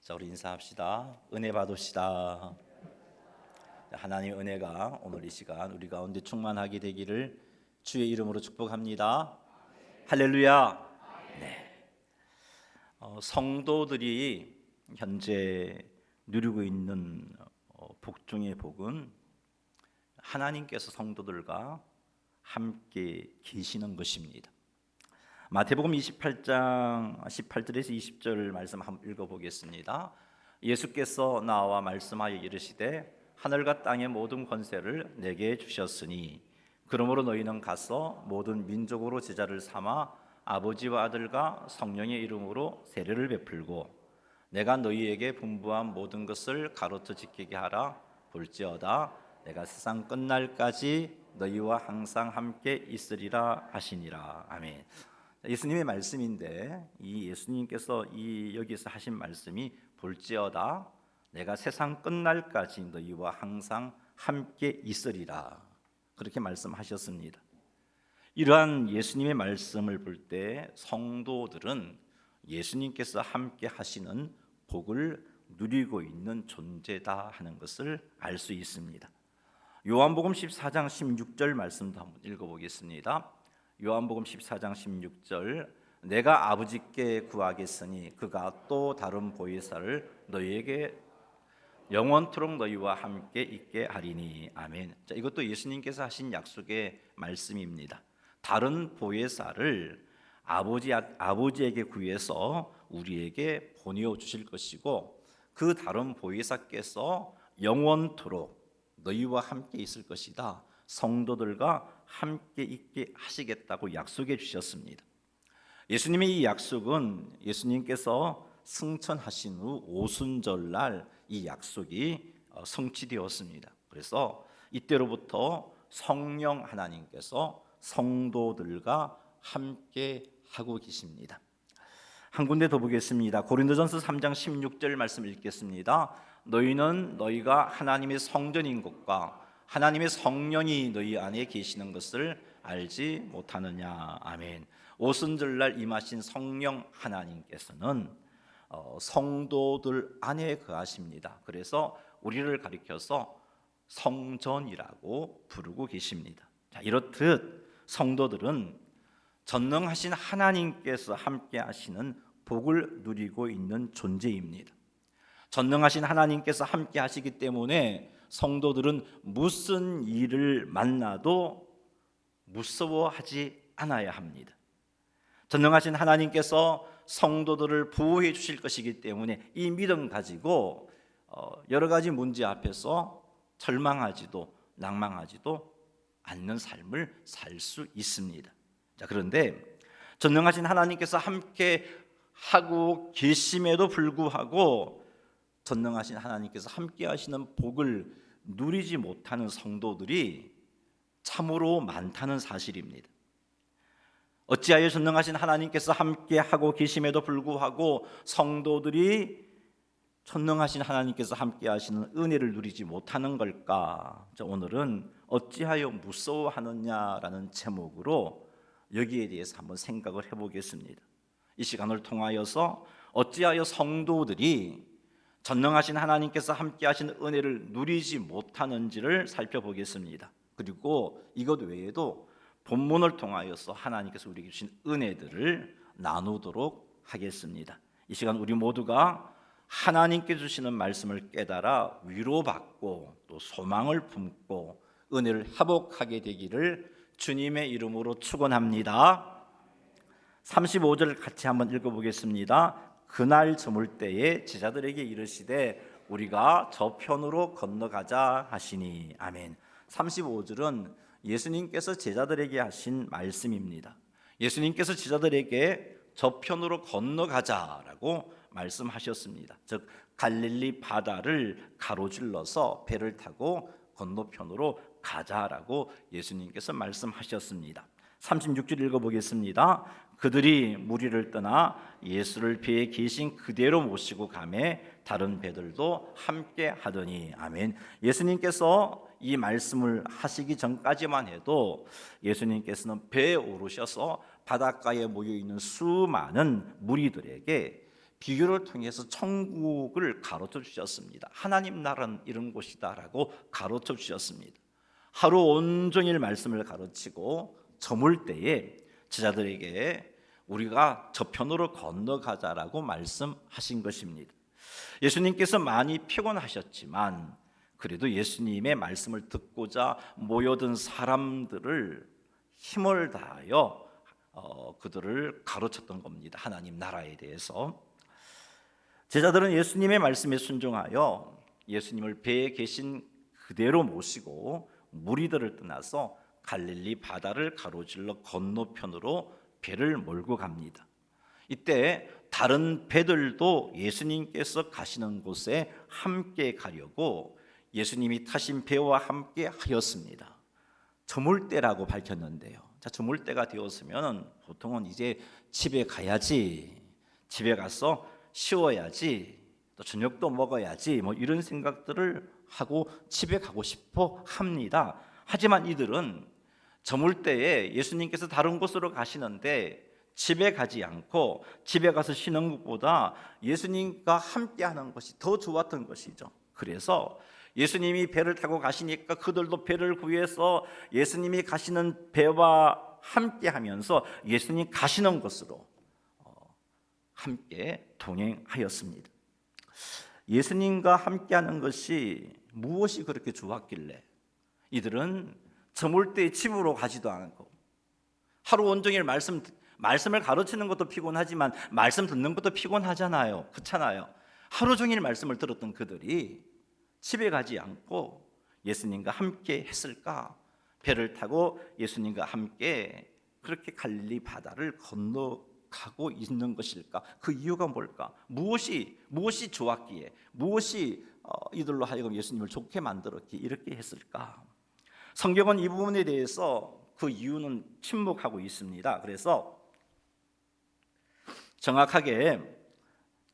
자, 우리 인사합시다. 은혜 받읍시다. 하나님의 은혜가 오늘 이 시간 우리 가운데 충만하게 되기를 주의 이름으로 축복합니다. 할렐루야. 네. 성도들이 현재 누리고 있는 복 중의 복은 하나님께서 성도들과 함께 계시는 것입니다. 마태복음 28장 18절에서 20절 말씀 한번 읽어보겠습니다. 예수께서 나와 말씀하여 이르시되 하늘과 땅의 모든 권세를 내게 주셨으니 그러므로 너희는 가서 모든 민족으로 제자를 삼아 아버지와 아들과 성령의 이름으로 세례를 베풀고 내가 너희에게 분부한 모든 것을 가르쳐 지키게 하라. 볼지어다 내가 세상 끝날까지 너희와 항상 함께 있으리라 하시니라. 아멘. 예수님의 말씀인데 이 예수님께서 여기서 하신 말씀이 볼지어다 내가 세상 끝날까지 너희와 항상 함께 있으리라, 그렇게 말씀하셨습니다. 이러한 예수님의 말씀을 볼 때 성도들은 예수님께서 함께 하시는 복을 누리고 있는 존재다 하는 것을 알 수 있습니다. 요한복음 14장 16절 말씀도 한번 읽어보겠습니다. 요한복음 14장 16절 내가 아버지께 구하겠으니 그가 또 다른 보혜사를 너희에게 영원토록 너희와 함께 있게 하리니. 아멘. 자, 이것도 예수님께서 하신 약속의 말씀입니다. 다른 보혜사를 아버지에게 구해서 우리에게 보내어 주실 것이고 그 다른 보혜사께서 영원토록 너희와 함께 있을 것이다. 성도들과 함께 있게 하시겠다고 약속해 주셨습니다. 예수님의 이 약속은 예수님께서 승천하신 후 오순절날 이 약속이 성취되었습니다. 그래서 이때로부터 성령 하나님께서 성도들과 함께 하고 계십니다. 한 군데 더 보겠습니다. 고린도전서 3장 16절 말씀 읽겠습니다. 너희는 너희가 하나님의 성전인 것과 하나님의 성령이 너희 안에 계시는 것을 알지 못하느냐. 아멘. 오순절날 임하신 성령 하나님께서는 성도들 안에 거하십니다. 그래서 우리를 가리켜서 성전이라고 부르고 계십니다. 자, 이렇듯 성도들은 전능하신 하나님께서 함께 하시는 복을 누리고 있는 존재입니다. 전능하신 하나님께서 함께 하시기 때문에 성도들은 무슨 일을 만나도 무서워하지 않아야 합니다. 전능하신 하나님께서 성도들을 보호해 주실 것이기 때문에 이 믿음 가지고 여러 가지 문제 앞에서 절망하지도 낭망하지도 않는 삶을 살 수 있습니다. 자, 그런데 전능하신 하나님께서 함께 하고 계심에도 불구하고 전능하신 하나님께서 함께 하시는 복을 누리지 못하는 성도들이 참으로 많다는 사실입니다. 어찌하여 전능하신 하나님께서 함께 하고 계심에도 불구하고 성도들이 전능하신 하나님께서 함께 하시는 은혜를 누리지 못하는 걸까? 오늘은 어찌하여 무서워하느냐라는 제목으로 여기에 대해서 한번 생각을 해보겠습니다. 이 시간을 통하여서 어찌하여 성도들이 전능하신 하나님께서 함께 하시는 은혜를 누리지 못하는지를 살펴보겠습니다. 그리고 이것 외에도 본문을 통하여서 하나님께서 우리에게 주신 은혜들을 나누도록 하겠습니다. 이 시간 우리 모두가 하나님께 주시는 말씀을 깨달아 위로받고 또 소망을 품고 은혜를 회복하게 되기를 주님의 이름으로 축원합니다. 35절 같이 한번 읽어보겠습니다. 그날 저물 때에 제자들에게 이르시되 우리가 저편으로 건너가자 하시니. 아멘. 35절은 예수님께서 제자들에게 하신 말씀입니다. 예수님께서 제자들에게 저편으로 건너가자라고 말씀하셨습니다. 즉 갈릴리 바다를 가로질러서 배를 타고 건너편으로 가자라고 예수님께서 말씀하셨습니다. 36절 읽어보겠습니다. 그들이 무리를 떠나 예수를 배에 계신 그대로 모시고 가매 다른 배들도 함께 하더니. 아멘. 예수님께서 이 말씀을 하시기 전까지만 해도 예수님께서는 배에 오르셔서 바닷가에 모여 있는 수많은 무리들에게 비유를 통해서 천국을 가르쳐 주셨습니다. 하나님 나라는 이런 곳이다라고 가르쳐 주셨습니다. 하루 온종일 말씀을 가르치고 저물 때에 제자들에게 우리가 저편으로 건너가자라고 말씀하신 것입니다. 예수님께서 많이 피곤하셨지만 그래도 예수님의 말씀을 듣고자 모여든 사람들을 힘을 다하여 그들을 가르쳤던 겁니다. 하나님 나라에 대해서. 제자들은 예수님의 말씀에 순종하여 예수님을 배에 계신 그대로 모시고 무리들을 떠나서 갈릴리 바다를 가로질러 건너편으로 배를 몰고 갑니다. 이때 다른 배들도 예수님께서 가시는 곳에 함께 가려고 예수님이 타신 배와 함께 하였습니다. 저물 때라고 밝혔는데요. 자, 저물 때가 되었으면 보통은 이제 집에 가야지, 집에 가서 쉬어야지, 또 저녁도 먹어야지, 뭐 이런 생각들을 하고 집에 가고 싶어 합니다. 하지만 이들은 저물 때에 예수님께서 다른 곳으로 가시는데 집에 가지 않고 집에 가서 쉬는 것보다 예수님과 함께 하는 것이 더 좋았던 것이죠. 그래서 예수님이 배를 타고 가시니까 그들도 배를 구해서 예수님이 가시는 배와 함께 하면서 예수님 가시는 곳으로 함께 동행하였습니다. 예수님과 함께하는 것이 무엇이 그렇게 좋았길래 이들은 저물 때 집으로 가지도 않고 하루 온종일 말씀을 가르치는 것도 피곤하지만 말씀 듣는 것도 피곤하잖아요. 그렇잖아요. 하루 종일 말씀을 들었던 그들이 집에 가지 않고 예수님과 함께 했을까? 배를 타고 예수님과 함께 그렇게 갈릴리 바다를 건너가고 있는 것일까? 그 이유가 뭘까? 무엇이 좋았기에, 무엇이 이들로 하여금 예수님을 좋게 만들었기에 이렇게 했을까? 성경은 이 부분에 대해서 그 이유는 침묵하고 있습니다. 그래서 정확하게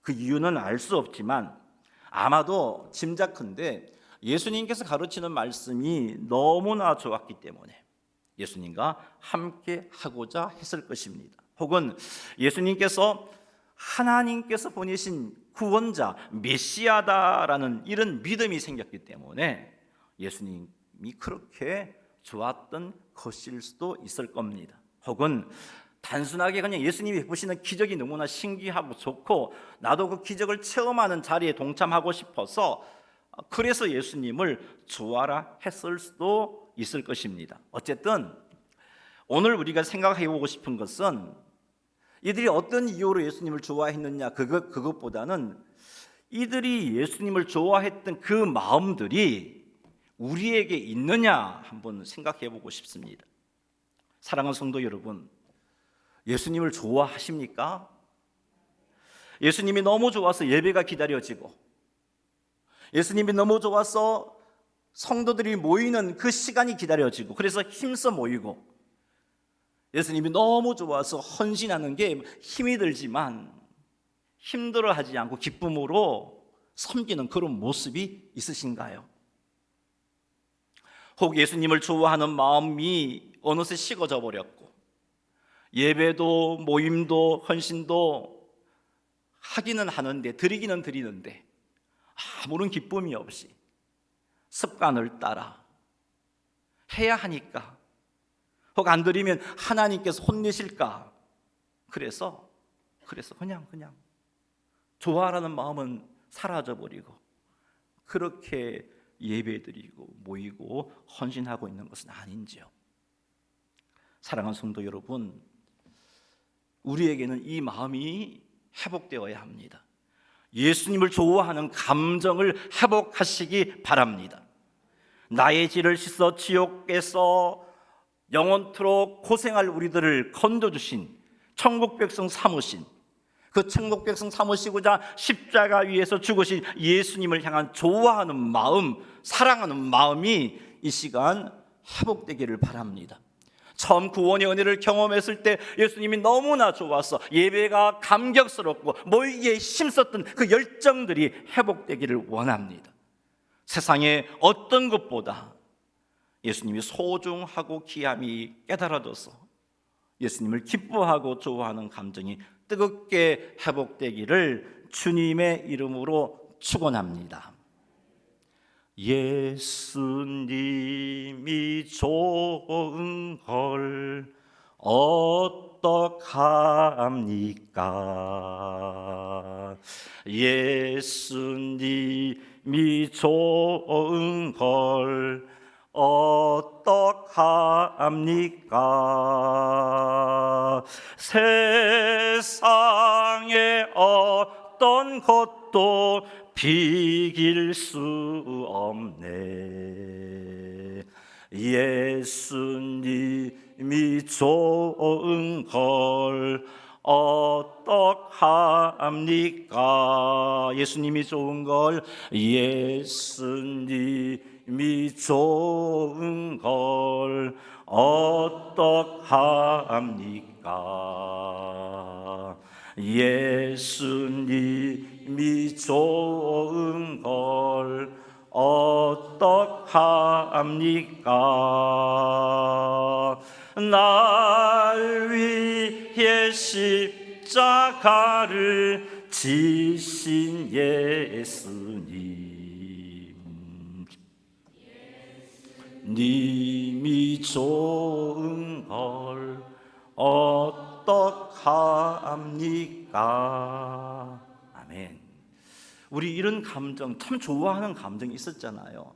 그 이유는 알 수 없지만 아마도 짐작컨대 예수님께서 가르치는 말씀이 너무나 좋았기 때문에 예수님과 함께 하고자 했을 것입니다. 혹은 예수님께서 하나님께서 보내신 구원자 메시아다라는 이런 믿음이 생겼기 때문에 예수님이 그렇게 좋았던 것일 수도 있을 겁니다. 혹은 단순하게 그냥 예수님이 베푸시는 기적이 너무나 신기하고 좋고 나도 그 기적을 체험하는 자리에 동참하고 싶어서 그래서 예수님을 좋아라 했을 수도 있을 것입니다. 어쨌든 오늘 우리가 생각해 보고 싶은 것은 이들이 어떤 이유로 예수님을 좋아했느냐 그것보다는 이들이 예수님을 좋아했던 그 마음들이 우리에게 있느냐 한번 생각해 보고 싶습니다. 사랑하는 성도 여러분, 예수님을 좋아하십니까? 예수님이 너무 좋아서 예배가 기다려지고 예수님이 너무 좋아서 성도들이 모이는 그 시간이 기다려지고 그래서 힘써 모이고 예수님이 너무 좋아서 헌신하는 게 힘이 들지만 힘들어하지 않고 기쁨으로 섬기는 그런 모습이 있으신가요? 혹 예수님을 좋아하는 마음이 어느새 식어져 버렸고 예배도 모임도 헌신도 하기는 하는데 드리기는 드리는데 아무런 기쁨이 없이 습관을 따라 해야 하니까 혹 안 드리면 하나님께서 혼내실까 그래서 그냥 좋아라는 마음은 사라져버리고 그렇게 예배드리고 모이고 헌신하고 있는 것은 아닌지요. 사랑하는 성도 여러분, 우리에게는 이 마음이 회복되어야 합니다. 예수님을 좋아하는 감정을 회복하시기 바랍니다. 나의 죄를 씻어 지옥에서 영원토록 고생할 우리들을 건져주신 천국 백성 삼으신 그 천국 백성 삼으시고자 십자가 위에서 죽으신 예수님을 향한 좋아하는 마음, 사랑하는 마음이 이 시간 회복되기를 바랍니다. 처음 구원의 은혜를 경험했을 때 예수님이 너무나 좋아서 예배가 감격스럽고 모이기에 힘썼던 그 열정들이 회복되기를 원합니다. 세상의 어떤 것보다 예수님이 소중하고 귀함이 깨달아져서 예수님을 기뻐하고 좋아하는 감정이 뜨겁게 회복되기를 주님의 이름으로 축원합니다. 예수님이 좋은 걸 어떡합니까? 예수님이 좋은 걸 어떡합니까? 세상에 어떤 것도 비길 수 없네. 예수님이 좋은 걸 어떡합니까? 예수님이 좋은 걸, 예수님이 좋은 걸 어떡합니까? 예수님이 좋은 걸 어떡합니까? 날 위해 십자가를 지신 예수님, 님이 좋은 걸 어떡합니까? 아멘. 우리 이런 감정, 참 좋아하는 감정이 있었잖아요.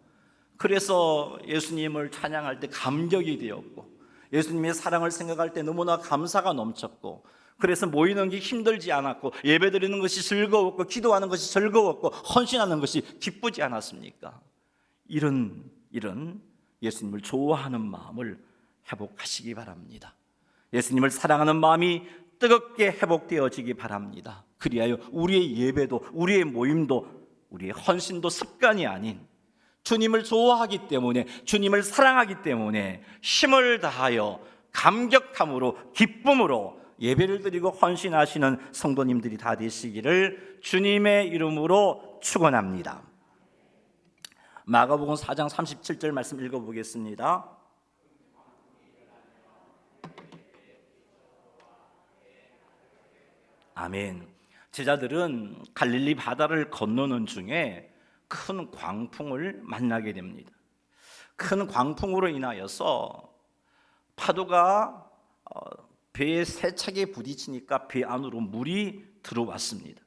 그래서 예수님을 찬양할 때 감격이 되었고, 예수님의 사랑을 생각할 때 너무나 감사가 넘쳤고, 그래서 모이는 게 힘들지 않았고, 예배드리는 것이 즐거웠고, 기도하는 것이 즐거웠고, 헌신하는 것이 기쁘지 않았습니까? 이런 예수님을 좋아하는 마음을 회복하시기 바랍니다. 예수님을 사랑하는 마음이 뜨겁게 회복되어지기 바랍니다. 그리하여 우리의 예배도, 우리의 모임도, 우리의 헌신도 습관이 아닌 주님을 좋아하기 때문에, 주님을 사랑하기 때문에 힘을 다하여 감격함으로, 기쁨으로 예배를 드리고 헌신하시는 성도님들이 다 되시기를 주님의 이름으로 축원합니다. 마가복음 4장 37절 말씀 읽어보겠습니다. 아멘. 제자들은 갈릴리 바다를 건너는 중에 큰 광풍을 만나게 됩니다. 큰 광풍으로 인하여서 파도가 배에 세차게 부딪히니까 배 안으로 물이 들어왔습니다.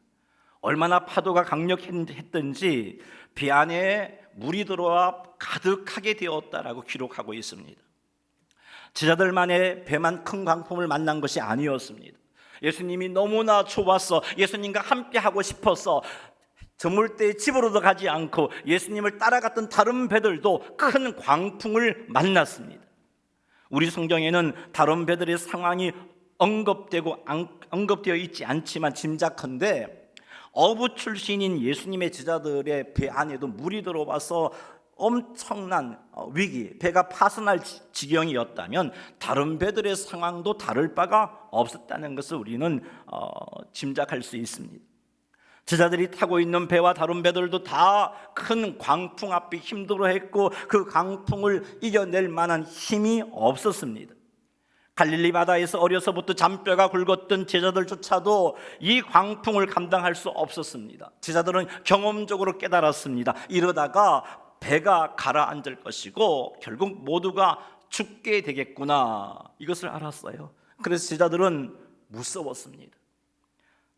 얼마나 파도가 강력했던지 배 안에 물이 들어와 가득하게 되었다라고 기록하고 있습니다. 제자들만의 배만 큰 광풍을 만난 것이 아니었습니다. 예수님이 너무나 좋았어, 예수님과 함께 하고 싶어서 저물 때 집으로도 가지 않고 예수님을 따라갔던 다른 배들도 큰 광풍을 만났습니다. 우리 성경에는 다른 배들의 상황이 언급되어 있지 않지만 짐작컨대 어부 출신인 예수님의 제자들의 배 안에도 물이 들어와서 엄청난 위기, 배가 파손할 지경이었다면 다른 배들의 상황도 다를 바가 없었다는 것을 우리는 짐작할 수 있습니다. 제자들이 타고 있는 배와 다른 배들도 다 큰 광풍 앞에 힘들어했고 그 광풍을 이겨낼 만한 힘이 없었습니다. 갈릴리 바다에서 어려서부터 잔뼈가 굵었던 제자들조차도 이 광풍을 감당할 수 없었습니다. 제자들은 경험적으로 깨달았습니다. 이러다가 배가 가라앉을 것이고 결국 모두가 죽게 되겠구나, 이것을 알았어요. 그래서 제자들은 무서웠습니다.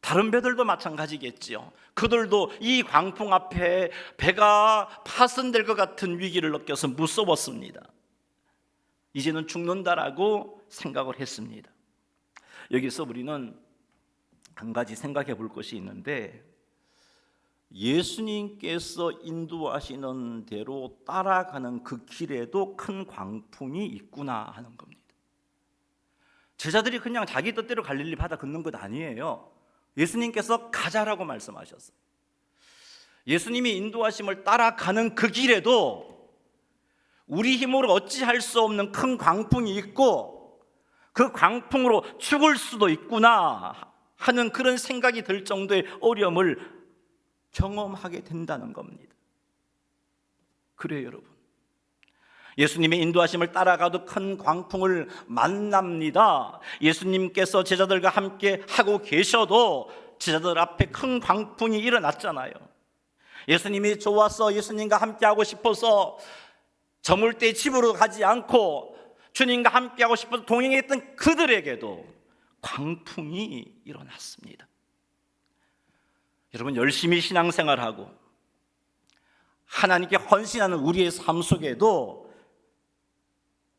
다른 배들도 마찬가지겠지요. 그들도 이 광풍 앞에 배가 파손될 것 같은 위기를 느껴서 무서웠습니다. 이제는 죽는다라고 생각을 했습니다. 여기서 우리는 한 가지 생각해 볼 것이 있는데, 예수님께서 인도하시는 대로 따라가는 그 길에도 큰 광풍이 있구나 하는 겁니다. 제자들이 그냥 자기 뜻대로 갈릴리 바다 걷는 것 아니에요. 예수님께서 가자라고 말씀하셨어요. 예수님이 인도하심을 따라가는 그 길에도 우리 힘으로 어찌할 수 없는 큰 광풍이 있고 그 광풍으로 죽을 수도 있구나 하는 그런 생각이 들 정도의 어려움을 경험하게 된다는 겁니다. 그래요, 여러분. 예수님의 인도하심을 따라가도 큰 광풍을 만납니다. 예수님께서 제자들과 함께 하고 계셔도 제자들 앞에 큰 광풍이 일어났잖아요. 예수님이 좋아서 예수님과 함께 하고 싶어서 저물 때 집으로 가지 않고 주님과 함께 하고 싶어서 동행했던 그들에게도 광풍이 일어났습니다. 여러분, 열심히 신앙생활하고 하나님께 헌신하는 우리의 삶 속에도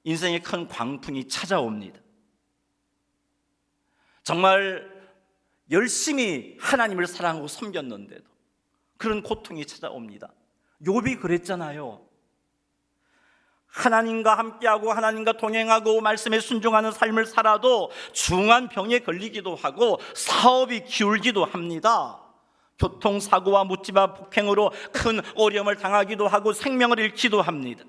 인생의 큰 광풍이 찾아옵니다. 정말 열심히 하나님을 사랑하고 섬겼는데도 그런 고통이 찾아옵니다. 욥이 그랬잖아요. 하나님과 함께하고 하나님과 동행하고 말씀에 순종하는 삶을 살아도 중한 병에 걸리기도 하고 사업이 기울기도 합니다. 교통사고와 묻지마 폭행으로 큰 어려움을 당하기도 하고 생명을 잃기도 합니다.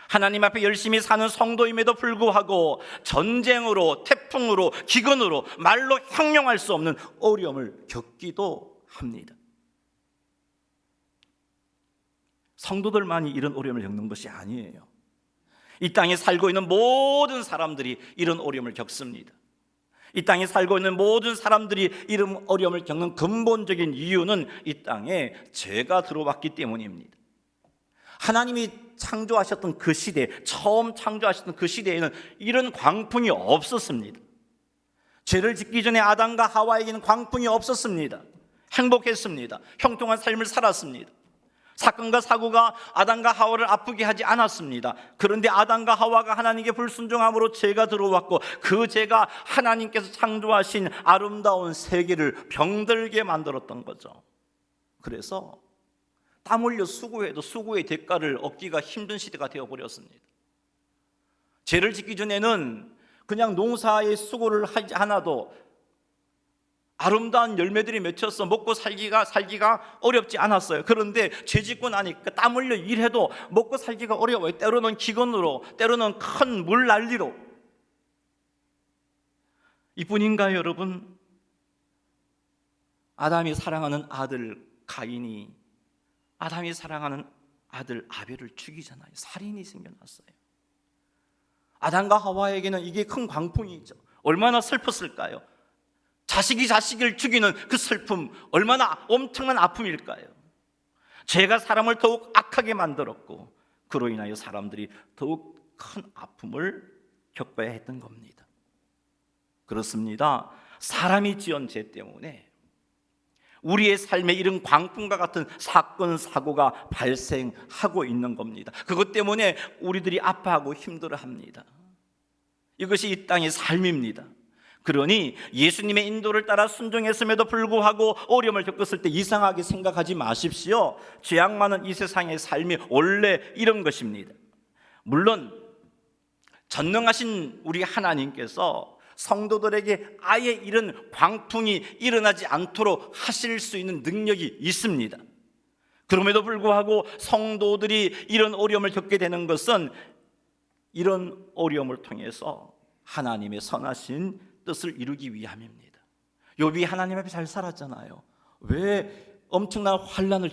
하나님 앞에 열심히 사는 성도임에도 불구하고 전쟁으로, 태풍으로, 기근으로 말로 형용할 수 없는 어려움을 겪기도 합니다. 성도들만이 이런 어려움을 겪는 것이 아니에요. 이 땅에 살고 있는 모든 사람들이 이런 어려움을 겪습니다. 이 땅에 살고 있는 모든 사람들이 이런 어려움을 겪는 근본적인 이유는 이 땅에 죄가 들어왔기 때문입니다. 하나님이 창조하셨던 그 시대, 처음 창조하셨던 그 시대에는 이런 광풍이 없었습니다. 죄를 짓기 전에 아담과 하와에게는 광풍이 없었습니다. 행복했습니다. 형통한 삶을 살았습니다. 사건과 사고가 아담과 하와를 아프게 하지 않았습니다. 그런데 아담과 하와가 하나님께 불순종함으로 죄가 들어왔고 그 죄가 하나님께서 창조하신 아름다운 세계를 병들게 만들었던 거죠. 그래서 땀 흘려 수고해도 수고의 대가를 얻기가 힘든 시대가 되어버렸습니다. 죄를 짓기 전에는 그냥 농사의 수고를 하지 않아도 아름다운 열매들이 맺혀서 먹고 살기가 어렵지 않았어요. 그런데 죄 짓고 나니까 땀 흘려 일해도 먹고 살기가 어려워요. 때로는 기근으로, 때로는 큰 물난리로. 이뿐인가요, 여러분? 아담이 사랑하는 아들 가인이 아담이 사랑하는 아들 아벨을 죽이잖아요. 살인이 생겨났어요. 아담과 하와에게는 이게 큰 광풍이죠. 얼마나 슬펐을까요? 자식이 자식을 죽이는 그 슬픔, 얼마나 엄청난 아픔일까요? 죄가 사람을 더욱 악하게 만들었고 그로 인하여 사람들이 더욱 큰 아픔을 겪어야 했던 겁니다. 그렇습니다. 사람이 지은 죄 때문에 우리의 삶에 이런 광풍과 같은 사건, 사고가 발생하고 있는 겁니다. 그것 때문에 우리들이 아파하고 힘들어합니다. 이것이 이 땅의 삶입니다. 그러니 예수님의 인도를 따라 순종했음에도 불구하고 어려움을 겪었을 때 이상하게 생각하지 마십시오. 죄악 많은 이 세상의 삶이 원래 이런 것입니다. 물론 전능하신 우리 하나님께서 성도들에게 아예 이런 광풍이 일어나지 않도록 하실 수 있는 능력이 있습니다. 그럼에도 불구하고 성도들이 이런 어려움을 겪게 되는 것은 이런 어려움을 통해서 하나님의 선하신 뜻을 이루기 위함입니다. 욥이 하나님 앞에 잘 살았잖아요. 왜 엄청난 환난을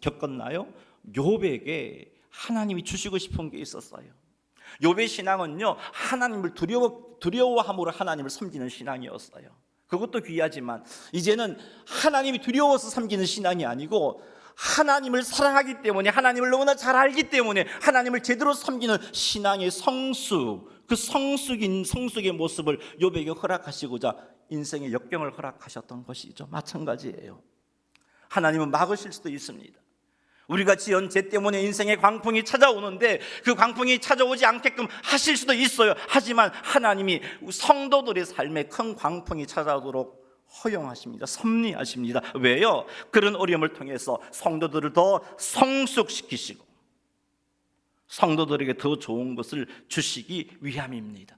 겪었나요? 욥에게 하나님이 주시고 싶은 게 있었어요. 욥의 신앙은요, 하나님을 두려워함으로 하나님을 섬기는 신앙이었어요. 그것도 귀하지만 이제는 하나님이 두려워서 섬기는 신앙이 아니고 하나님을 사랑하기 때문에, 하나님을 너무나 잘 알기 때문에 하나님을 제대로 섬기는 신앙의 성숙, 그 성숙의 모습을 욥에게 허락하시고자 인생의 역경을 허락하셨던 것이죠. 마찬가지예요. 하나님은 막으실 수도 있습니다. 우리가 지은 죄 때문에 인생의 광풍이 찾아오는데 그 광풍이 찾아오지 않게끔 하실 수도 있어요. 하지만 하나님이 성도들의 삶에 큰 광풍이 찾아오도록 허용하십니다. 섭리하십니다. 왜요? 그런 어려움을 통해서 성도들을 더 성숙시키시고 성도들에게 더 좋은 것을 주시기 위함입니다.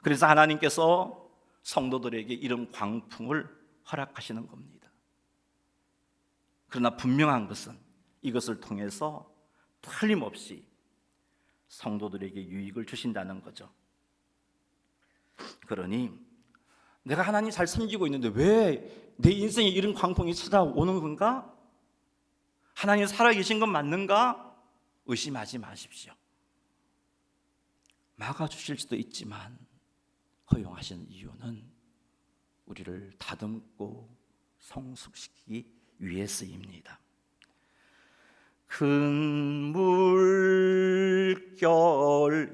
그래서 하나님께서 성도들에게 이런 광풍을 허락하시는 겁니다. 그러나 분명한 것은 이것을 통해서 틀림없이 성도들에게 유익을 주신다는 거죠. 그러니 내가 하나님 잘 섬기고 있는데 왜 내 인생에 이런 광풍이 찾아오는 건가? 하나님 살아계신 건 맞는가? 의심하지 마십시오. 막아주실 수도 있지만 허용하신 이유는 우리를 다듬고 성숙시키기 위해서입니다. 큰 물결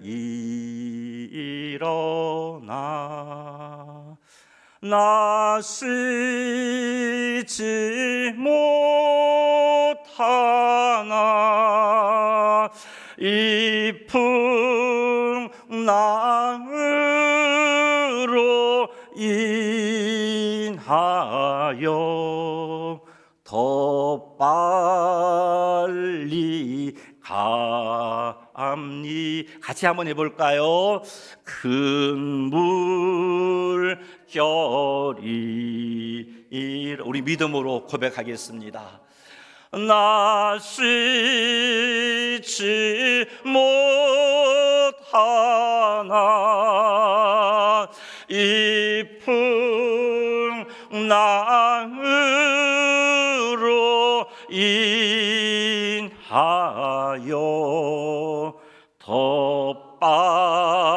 일어나 나 쉬지 못하나 이풍 나으로 인하여 더 빨리 가암니. 같이 한번 해볼까요? 큰 물결이 우리 믿음으로 고백하겠습니다. 나 쉬지 못하나 이풍 나으로 인하여 더 빨리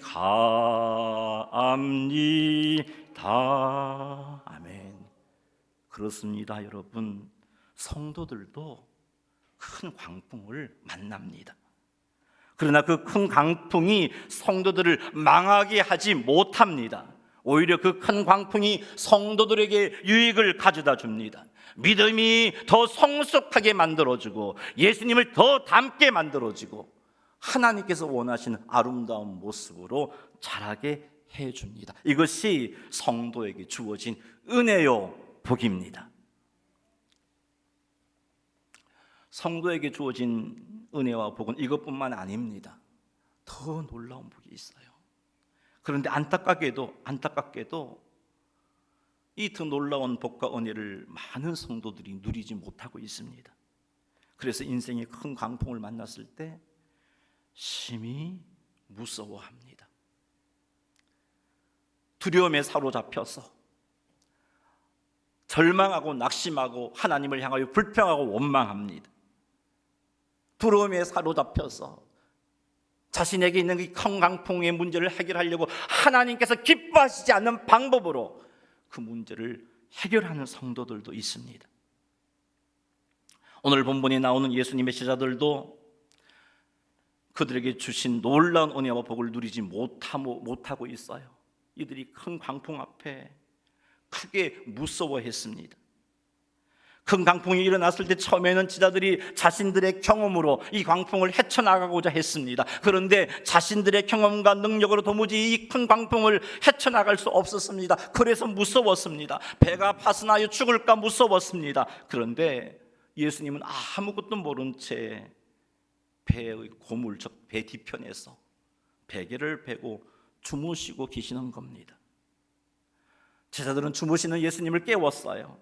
가암니다. 아멘. 그렇습니다, 여러분. 성도들도 큰 광풍을 만납니다. 그러나 그 큰 광풍이 성도들을 망하게 하지 못합니다. 오히려 그 큰 광풍이 성도들에게 유익을 가져다 줍니다. 믿음이 더 성숙하게 만들어주고 예수님을 더 닮게 만들어지고 하나님께서 원하시는 아름다운 모습으로 자라게 해줍니다. 이것이 성도에게 주어진 은혜요 복입니다. 성도에게 주어진 은혜와 복은 이것뿐만 아닙니다. 더 놀라운 복이 있어요. 그런데 안타깝게도 이 더 놀라운 복과 은혜를 많은 성도들이 누리지 못하고 있습니다. 그래서 인생의 큰 광풍을 만났을 때 심히 무서워합니다. 두려움에 사로잡혀서 절망하고 낙심하고 하나님을 향하여 불평하고 원망합니다. 두려움에 사로잡혀서 자신에게 있는 이 큰 광풍의 문제를 해결하려고 하나님께서 기뻐하시지 않는 방법으로 그 문제를 해결하는 성도들도 있습니다. 오늘 본문에 나오는 예수님의 제자들도 그들에게 주신 놀라운 은혜와 복을 누리지 못하고 있어요. 이들이 큰 광풍 앞에 크게 무서워했습니다. 큰 광풍이 일어났을 때 처음에는 제자들이 자신들의 경험으로 이 광풍을 헤쳐나가고자 했습니다. 그런데 자신들의 경험과 능력으로 도무지 이 큰 광풍을 헤쳐나갈 수 없었습니다. 그래서 무서웠습니다. 배가 파스나여 죽을까 무서웠습니다. 그런데 예수님은 아무것도 모른 채 배의 고물, 즉 배 뒤편에서 베개를 베고 주무시고 계시는 겁니다. 제자들은 주무시는 예수님을 깨웠어요.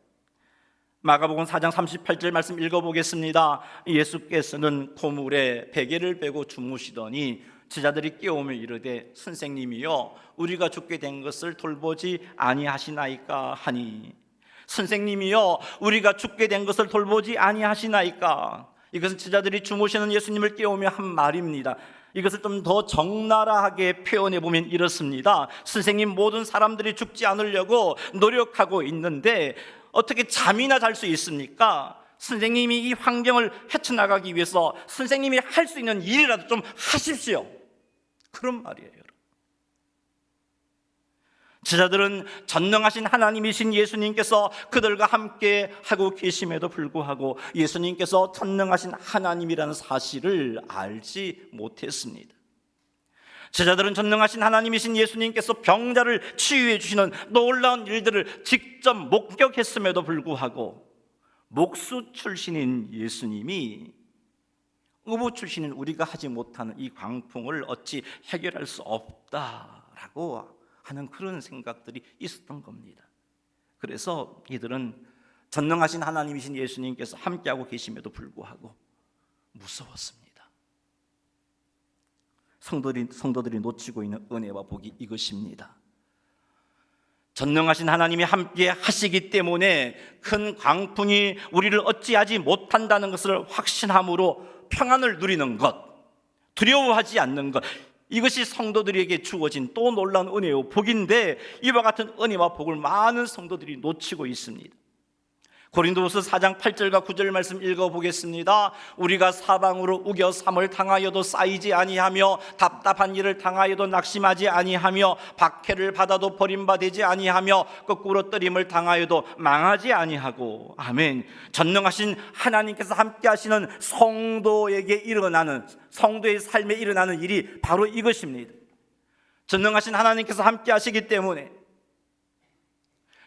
마가복음 4장 38절 말씀 읽어보겠습니다. 예수께서는 고물에 베개를 베고 주무시더니 제자들이 깨우며 이르되 선생님이여 우리가 죽게 된 것을 돌보지 아니하시나이까 하니. 선생님이여 우리가 죽게 된 것을 돌보지 아니하시나이까. 이것은 제자들이 주무시는 예수님을 깨우며 한 말입니다. 이것을 좀 더 적나라하게 표현해 보면 이렇습니다. 선생님, 모든 사람들이 죽지 않으려고 노력하고 있는데 어떻게 잠이나 잘 수 있습니까? 선생님이 이 환경을 헤쳐나가기 위해서 선생님이 할 수 있는 일이라도 좀 하십시오. 그런 말이에요. 제자들은 전능하신 하나님이신 예수님께서 그들과 함께 하고 계심에도 불구하고 예수님께서 전능하신 하나님이라는 사실을 알지 못했습니다. 제자들은 전능하신 하나님이신 예수님께서 병자를 치유해 주시는 놀라운 일들을 직접 목격했음에도 불구하고 목수 출신인 예수님이 의부 출신인 우리가 하지 못하는 이 광풍을 어찌 해결할 수 없다라고 하는 그런 생각들이 있었던 겁니다. 그래서 이들은 전능하신 하나님이신 예수님께서 함께하고 계심에도 불구하고 무서웠습니다. 성도들이 놓치고 있는 은혜와 복이 이것입니다. 전능하신 하나님이 함께 하시기 때문에 큰 광풍이 우리를 어찌하지 못한다는 것을 확신함으로 평안을 누리는 것, 두려워하지 않는 것, 이것이 성도들에게 주어진 또 놀라운 은혜요 복인데, 이와 같은 은혜와 복을 많은 성도들이 놓치고 있습니다. 고린도후서 4장 8절과 9절 말씀 읽어보겠습니다. 우리가 사방으로 우겨 삼을 당하여도 쌓이지 아니하며 답답한 일을 당하여도 낙심하지 아니하며 박해를 받아도 버림받지 아니하며 거꾸로 뜨림을 당하여도 망하지 아니하고. 아멘. 전능하신 하나님께서 함께 하시는 성도에게 일어나는, 성도의 삶에 일어나는 일이 바로 이것입니다. 전능하신 하나님께서 함께 하시기 때문에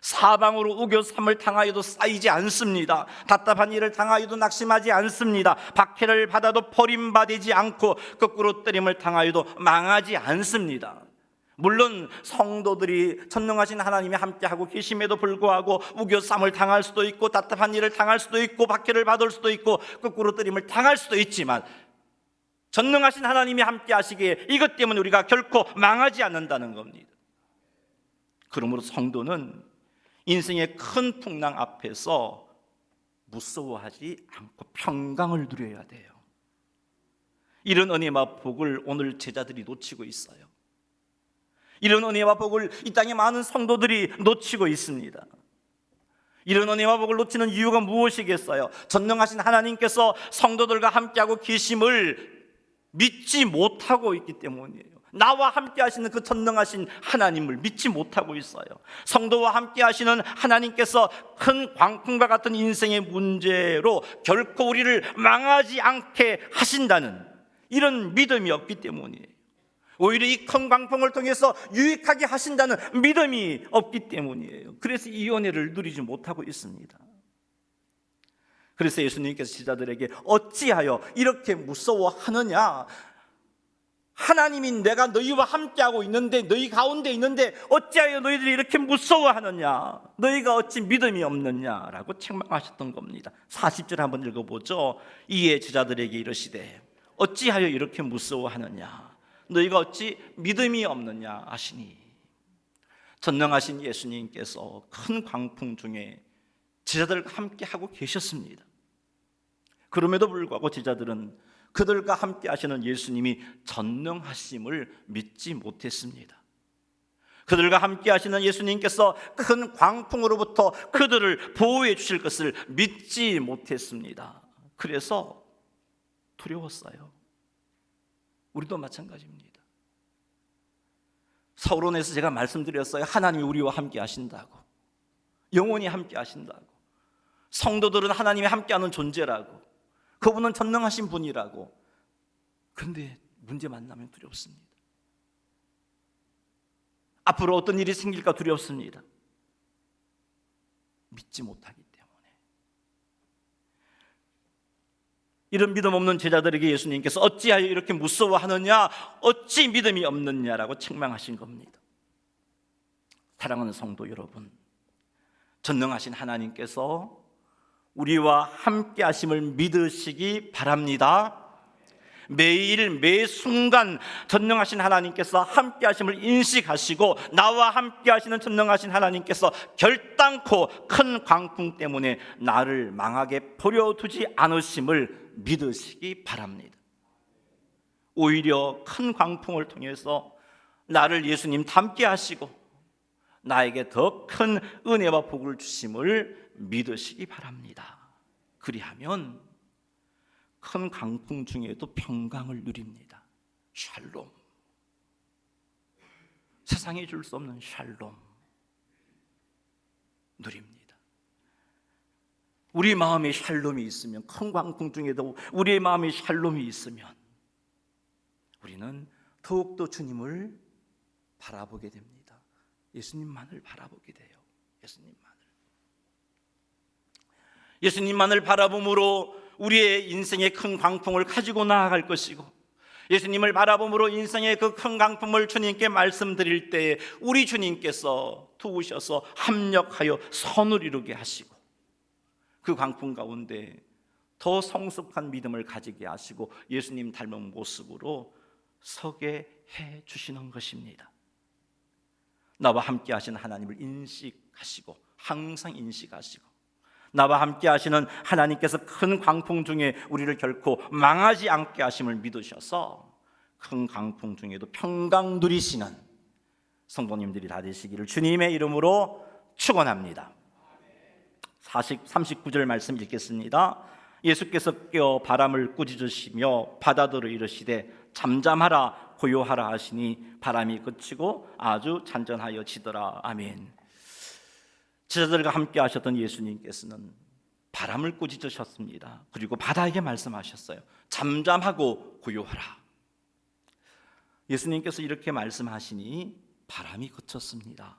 사방으로 우겨 삼을 당하여도 쌓이지 않습니다. 답답한 일을 당하여도 낙심하지 않습니다. 박해를 받아도 버림받지 않고 거꾸로 뜨림을 당하여도 망하지 않습니다. 물론 성도들이 전능하신 하나님이 함께하고 계심에도 불구하고 우겨 삼을 당할 수도 있고 답답한 일을 당할 수도 있고 박해를 받을 수도 있고 거꾸로 뜨림을 당할 수도 있지만, 전능하신 하나님이 함께 하시기에 이것 때문에 우리가 결코 망하지 않는다는 겁니다. 그러므로 성도는 인생의 큰 풍랑 앞에서 무서워하지 않고 평강을 누려야 돼요. 이런 은혜와 복을 오늘 제자들이 놓치고 있어요. 이런 은혜와 복을 이 땅의 많은 성도들이 놓치고 있습니다. 이런 은혜와 복을 놓치는 이유가 무엇이겠어요? 전능하신 하나님께서 성도들과 함께하고 계심을 믿지 못하고 있기 때문이에요. 나와 함께 하시는 그 전능하신 하나님을 믿지 못하고 있어요. 성도와 함께 하시는 하나님께서 큰 광풍과 같은 인생의 문제로 결코 우리를 망하지 않게 하신다는 이런 믿음이 없기 때문이에요. 오히려 이 큰 광풍을 통해서 유익하게 하신다는 믿음이 없기 때문이에요. 그래서 이 은혜를 누리지 못하고 있습니다. 그래서 예수님께서 제자들에게 어찌하여 이렇게 무서워하느냐, 하나님이 내가 너희와 함께하고 있는데, 너희 가운데 있는데 어찌하여 너희들이 이렇게 무서워하느냐, 너희가 어찌 믿음이 없느냐라고 책망하셨던 겁니다. 40절 한번 읽어보죠. 이에 제자들에게 이르시되 어찌하여 이렇게 무서워하느냐, 너희가 어찌 믿음이 없느냐 하시니. 전능하신 예수님께서 큰 광풍 중에 제자들과 함께하고 계셨습니다. 그럼에도 불구하고 제자들은 그들과 함께 하시는 예수님이 전능하심을 믿지 못했습니다. 그들과 함께 하시는 예수님께서 큰 광풍으로부터 그들을 보호해 주실 것을 믿지 못했습니다. 그래서 두려웠어요. 우리도 마찬가지입니다. 서론에서 제가 말씀드렸어요. 하나님이 우리와 함께 하신다고, 영원히 함께 하신다고, 성도들은 하나님이 함께하는 존재라고, 그분은 전능하신 분이라고. 그런데 문제 만나면 두렵습니다. 앞으로 어떤 일이 생길까 두렵습니다. 믿지 못하기 때문에. 이런 믿음 없는 제자들에게 예수님께서 어찌하여 이렇게 무서워하느냐, 어찌 믿음이 없느냐라고 책망하신 겁니다. 사랑하는 성도 여러분, 전능하신 하나님께서 우리와 함께 하심을 믿으시기 바랍니다. 매일 매 순간 전능하신 하나님께서 함께 하심을 인식하시고, 나와 함께 하시는 전능하신 하나님께서 결단코 큰 광풍 때문에 나를 망하게 버려두지 않으심을 믿으시기 바랍니다. 오히려 큰 광풍을 통해서 나를 예수님 닮게 하시고 나에게 더 큰 은혜와 복을 주심을 믿으시기 바랍니다. 그리하면 큰 강풍 중에도 평강을 누립니다. 샬롬, 세상이 줄 수 없는 샬롬 누립니다. 우리 마음에 샬롬이 있으면, 큰 광풍 중에도 우리의 마음에 샬롬이 있으면 우리는 더욱더 주님을 바라보게 됩니다. 예수님만을 바라보게 돼요. 예수님만을 바라봄으로 우리의 인생의 큰 광풍을 가지고 나아갈 것이고, 예수님을 바라봄으로 인생의 그 큰 광풍을 주님께 말씀드릴 때에 우리 주님께서 도우셔서 합력하여 선을 이루게 하시고, 그 광풍 가운데 더 성숙한 믿음을 가지게 하시고 예수님 닮은 모습으로 서게 해 주시는 것입니다. 나와 함께 하시는 하나님을 인식하시고, 항상 인식하시고, 나와 함께 하시는 하나님께서 큰 광풍 중에 우리를 결코 망하지 않게 하심을 믿으셔서 큰 강풍 중에도 평강 누리시는 성도님들이 다 되시기를 주님의 이름으로 축원합니다. 39절 말씀 읽겠습니다. 예수께서 깨어 바람을 꾸짖으시며 바다들을 이르시되 잠잠하라 고요하라 하시니 바람이 그치고 아주 잔잔하여 지더라. 아멘. 제자들과 함께 하셨던 예수님께서는 바람을 꾸짖으셨습니다. 그리고 바다에게 말씀하셨어요. 잠잠하고 고요하라. 예수님께서 이렇게 말씀하시니 바람이 그쳤습니다.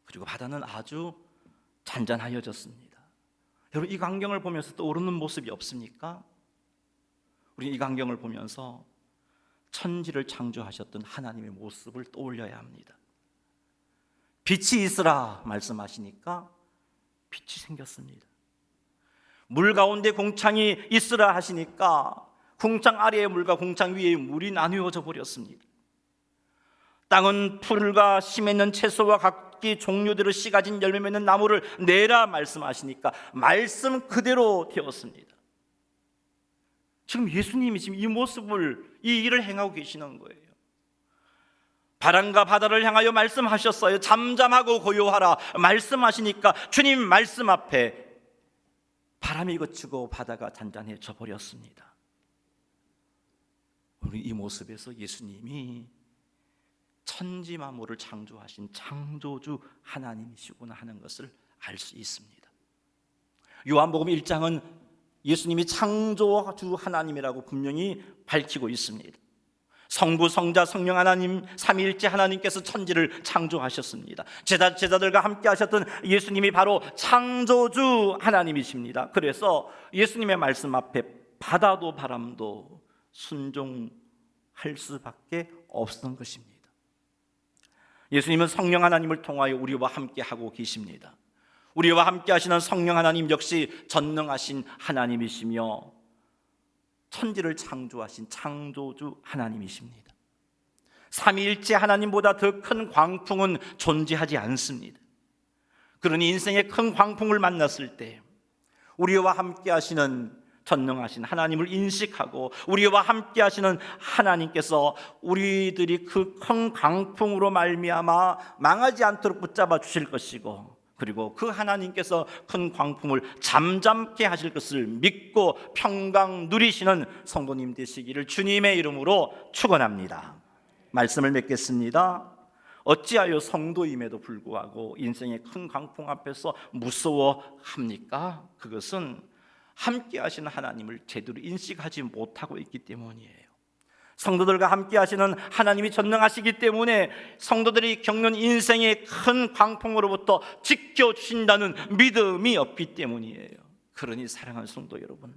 그리고 바다는 아주 잔잔하여졌습니다. 여러분, 이 광경을 보면서 떠오르는 모습이 없습니까? 우리 이 광경을 보면서 천지를 창조하셨던 하나님의 모습을 떠올려야 합니다. 빛이 있으라 말씀하시니까 빛이 생겼습니다. 물 가운데 공창이 있으라 하시니까 공창 아래의 물과 공창 위의 물이 나누어져 버렸습니다. 땅은 풀과 씨 맺는 채소와 각기 종류대로 씨 가진 열매 맺는 나무를 내라 말씀하시니까 말씀 그대로 되었습니다. 지금 예수님이 지금 이 모습을, 이 일을 행하고 계시는 거예요. 바람과 바다를 향하여 말씀하셨어요. 잠잠하고 고요하라 말씀하시니까 주님 말씀 앞에 바람이 그치고 바다가 잔잔해져 버렸습니다. 우리 이 모습에서 예수님이 천지 만물을 창조하신 창조주 하나님이시구나 하는 것을 알 수 있습니다. 요한복음 1장은 예수님이 창조주 하나님이라고 분명히 밝히고 있습니다. 성부, 성자, 성령 하나님 삼위일체 하나님께서 천지를 창조하셨습니다. 제자들과 함께 하셨던 예수님이 바로 창조주 하나님이십니다. 그래서 예수님의 말씀 앞에 바다도 바람도 순종할 수밖에 없었던 것입니다. 예수님은 성령 하나님을 통하여 우리와 함께 하고 계십니다. 우리와 함께 하시는 성령 하나님 역시 전능하신 하나님이시며 천지를 창조하신 창조주 하나님이십니다. 삼위일체 하나님보다 더 큰 광풍은 존재하지 않습니다. 그러니 인생의 큰 광풍을 만났을 때 우리와 함께 하시는 전능하신 하나님을 인식하고 우리와 함께 하시는 하나님께서 우리들이 그 큰 강풍으로 말미암아 망하지 않도록 붙잡아 주실 것이고, 그리고 그 하나님께서 큰 광풍을 잠잠케 하실 것을 믿고 평강 누리시는 성도님 되시기를 주님의 이름으로 축원합니다. 말씀을 맺겠습니다. 어찌하여 성도임에도 불구하고 인생의 큰 강풍 앞에서 무서워합니까? 그것은 함께 하시는 하나님을 제대로 인식하지 못하고 있기 때문이에요. 성도들과 함께 하시는 하나님이 전능하시기 때문에 성도들이 겪는 인생의 큰 광풍으로부터 지켜주신다는 믿음이 없기 때문이에요. 그러니 사랑하는 성도 여러분,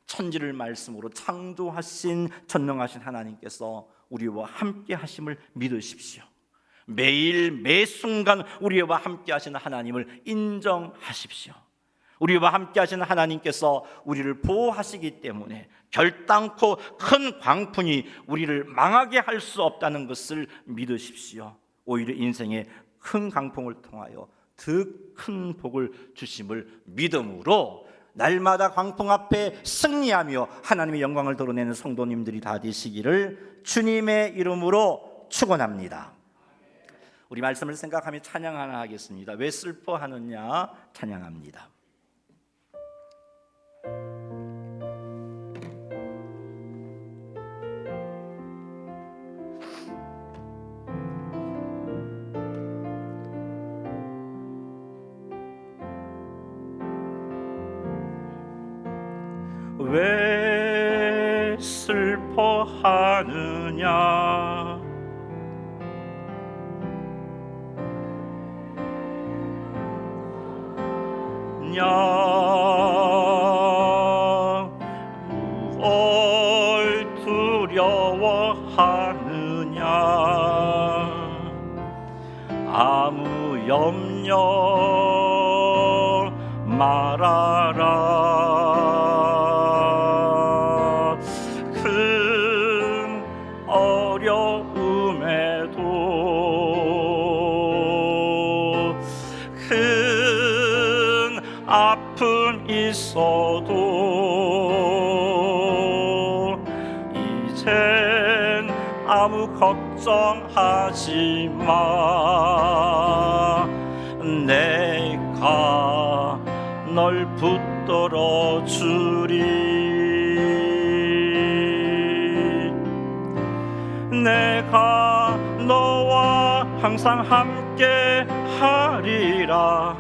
천지를 말씀으로 창조하신 전능하신 하나님께서 우리와 함께 하심을 믿으십시오. 매일 매 순간 우리와 함께 하시는 하나님을 인정하십시오. 우리와 함께 하시는 하나님께서 우리를 보호하시기 때문에 결단코 큰 광풍이 우리를 망하게 할 수 없다는 것을 믿으십시오. 오히려 인생의 큰 강풍을 통하여 더 큰 복을 주심을 믿음으로 날마다 광풍 앞에 승리하며 하나님의 영광을 드러내는 성도님들이 다 되시기를 주님의 이름으로 축원합니다. 우리 말씀을 생각하며 찬양 하나 하겠습니다. 왜 슬퍼하느냐 찬양합니다. 왜 슬퍼하느냐 무얼 두려워하느냐 아무 염려 말아라 큰 어려움에도 큰 아픔 있어도 이젠 아무 걱정하지 마. 내가 널 붙들어 주리. 내가 너와 항상 함께 하리라.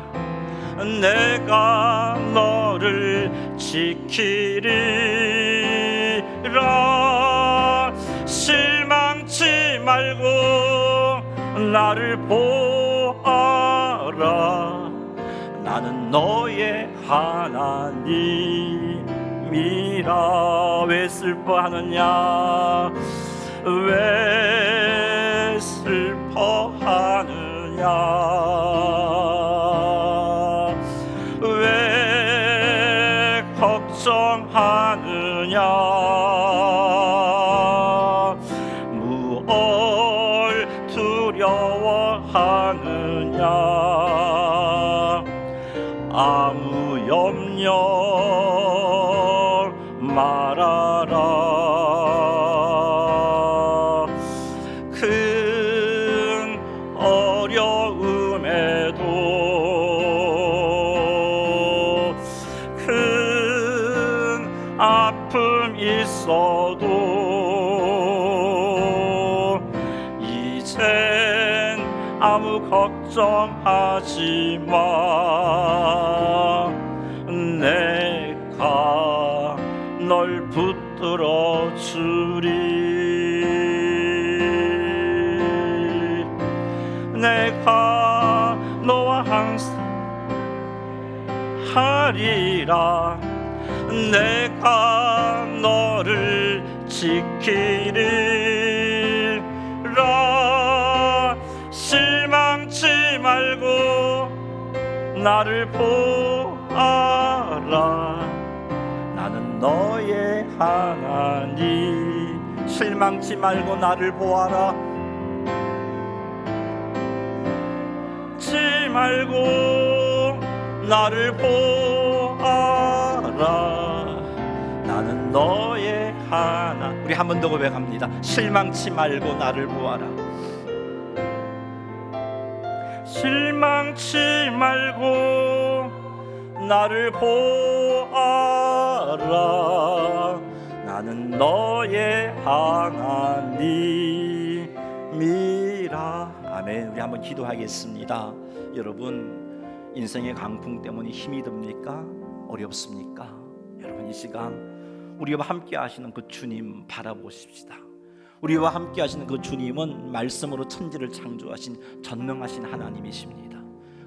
내가 너를 지키리라. 실망치 말고 나를 보아라. 나는 너의 하나님이라. 왜 슬퍼하느냐? 왜 슬퍼하느냐? 왜 걱정하느냐? 무얼 두려워하느냐? 아무 염려 말아라. 큰 어려움에도 큰 아픔 있어도 이젠 아무 걱정하지 마. 내가 널 붙들어 주리. 내가 너와 항상 하리라. 내가 너를 지키리라. 실망치 말고 나를 보아라. 나는 너의 하나님. 실망치 말고 나를 보아라. 치 말고 나를 보아라. 나는 너의 하나. 우리 한 번 더 고백합니다. 실망치 말고 나를 보아라. 실망치 말고 나를 보아라. 나는 너의 하나님이라. 아멘. 우리 한번 기도하겠습니다. 여러분, 인생의 강풍 때문에 힘이 듭니까? 어렵습니까? 여러분, 이 시간 우리와 함께 하시는 그 주님 바라보십시다. 우리와 함께 하시는 그 주님은 말씀으로 천지를 창조하신 전능하신 하나님이십니다.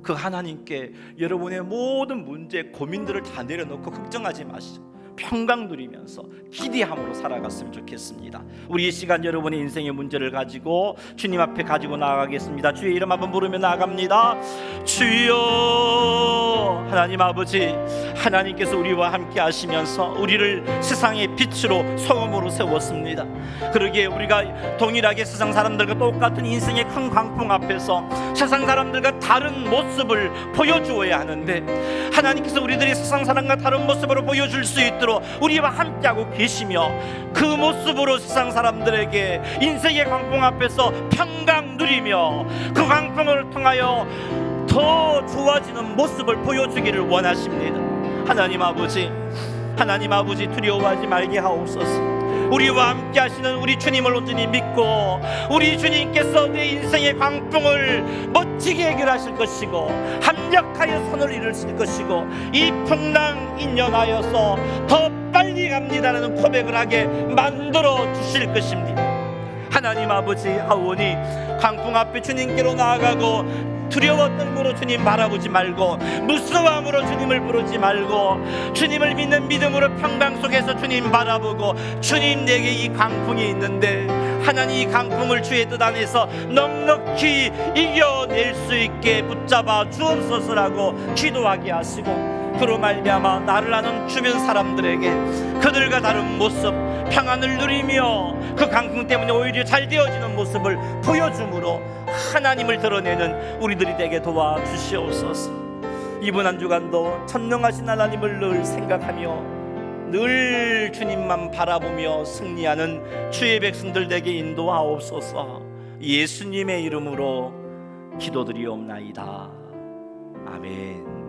그 하나님께 여러분의 모든 문제, 고민들을 다 내려놓고 걱정하지 마시고 평강 누리면서 기대함으로 살아갔으면 좋겠습니다. 우리 이 시간 여러분의 인생의 문제를 가지고 주님 앞에 가지고 나아가겠습니다. 주의 이름 한번 부르며 나아갑니다. 주여. 하나님 아버지, 하나님께서 우리와 함께 하시면서 우리를 세상의 빛으로 소금으로 세웠습니다. 그러기에 우리가 동일하게 세상 사람들과 똑같은 인생의 큰 광풍 앞에서 세상 사람들과 다른 모습을 보여주어야 하는데, 하나님께서 우리들이 세상 사람과 다른 모습으로 보여줄 수 있도록 우리와 함께하고 계시며 그 모습으로 세상 사람들에게 인생의 광풍 앞에서 평강 누리며 그 광풍을 통하여 더 좋아지는 모습을 보여주기를 원하십니다. 하나님 아버지, 하나님 아버지, 두려워하지 말게 하옵소서. 우리와 함께 하시는 우리 주님을 온전히 믿고 우리 주님께서 내 인생의 광풍을 멋지게 해결하실 것이고 합력하여 선을 이루실 것이고 이 풍랑 인연하여서 더 빨리 갑니다라는 고백을 하게 만들어 주실 것입니다. 하나님 아버지, 하오니 광풍 앞에 주님께로 나아가고 두려워 떨므로 주님 바라보지 말고 무서워함으로 주님을 부르지 말고 주님을 믿는 믿음으로 평강 속에서 주님 바라보고, 주님 내게 이 강풍이 있는데 하나님 이 강풍을 주의 뜻 안에서 넉넉히 이겨낼 수 있게 붙잡아 주옵소서라고 기도하게 하시고, 그로 말미암아 나를 아는 주변 사람들에게 그들과 다른 모습, 평안을 누리며 그 강풍 때문에 오히려 잘 되어지는 모습을 보여줌으로 하나님을 드러내는 우리들이 되게 도와주시옵소서. 이번 한 주간도 전능하신 하나님을 늘 생각하며 늘 주님만 바라보며 승리하는 주의 백성들 되게 인도하옵소서. 예수님의 이름으로 기도드리옵나이다. 아멘.